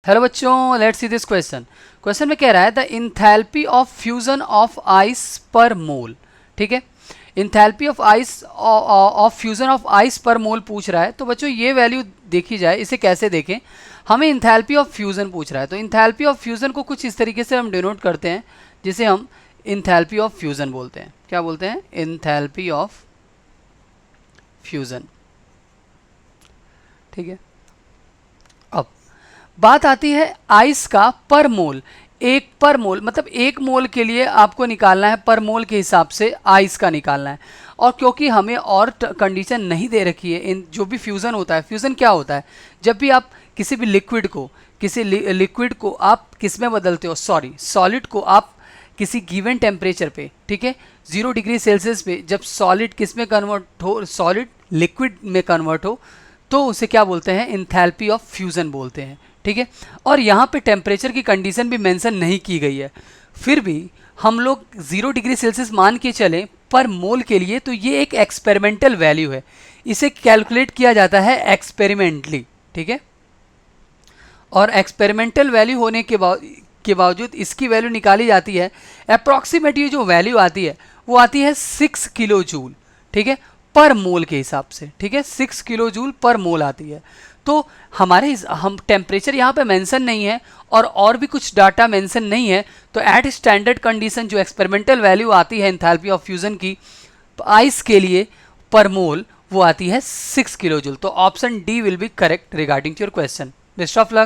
Hello बच्चों, let's see this question. Question में कह रहा है the enthalpy of fusion of ice पर मोल। ठीक है, enthalpy of ice of fusion of ice पर मोल पूछ रहा है। तो बच्चों ये वैल्यू देखी जाए, इसे कैसे देखें। हमें इंथैल्पी ऑफ फ्यूजन पूछ रहा है, तो इंथैल्पी ऑफ फ्यूजन को कुछ इस तरीके से हम डिनोट करते हैं, जिसे हम इंथैल्पी ऑफ फ्यूजन बोलते हैं। क्या बोलते हैं? Enthalpy of fusion. ठीक है, अब बात आती है आइस का पर मोल। एक पर मोल मतलब एक मोल के लिए आपको निकालना है, पर मोल के हिसाब से आइस का निकालना है। और क्योंकि हमें और कंडीशन नहीं दे रखी है, इन जो भी फ्यूज़न होता है, फ्यूज़न क्या होता है? जब भी आप किसी भी लिक्विड को आप किस में बदलते हो, सॉलिड को आप किसी गिवन टेम्परेचर पे, ठीक है, 0 डिग्री सेल्सियस पे जब सॉलिड किस में कन्वर्ट हो, सॉलिड लिक्विड में कन्वर्ट हो, तो उसे क्या बोलते हैं? इंथैल्पी ऑफ फ्यूजन बोलते हैं। ठीक है, और यहाँ पे टेम्परेचर की कंडीशन भी मेंशन नहीं की गई है, फिर भी हम लोग 0 डिग्री सेल्सियस मान के चलें पर मोल के लिए, तो ये एक एक्सपेरिमेंटल वैल्यू है, इसे कैलकुलेट किया जाता है एक्सपेरिमेंटली। ठीक है, और एक्सपेरिमेंटल वैल्यू होने के बावजूद इसकी वैल्यू निकाली जाती है। अप्रॉक्सीमेट ये जो वैल्यू आती है वो आती है 6 किलो जूल, ठीक है, पर मोल के हिसाब से। ठीक है, 6 किलो जूल पर मोल आती है। तो हम टेम्परेचर यहाँ पे मेंशन नहीं है और भी कुछ डाटा मेंशन नहीं है, तो एट स्टैंडर्ड कंडीशन जो एक्सपेरिमेंटल वैल्यू आती है एंथैल्पी ऑफ फ्यूजन की आइस के लिए पर मोल, वो आती है 6 किलो जूल। तो option D will be correct regarding to your question. Best of luck.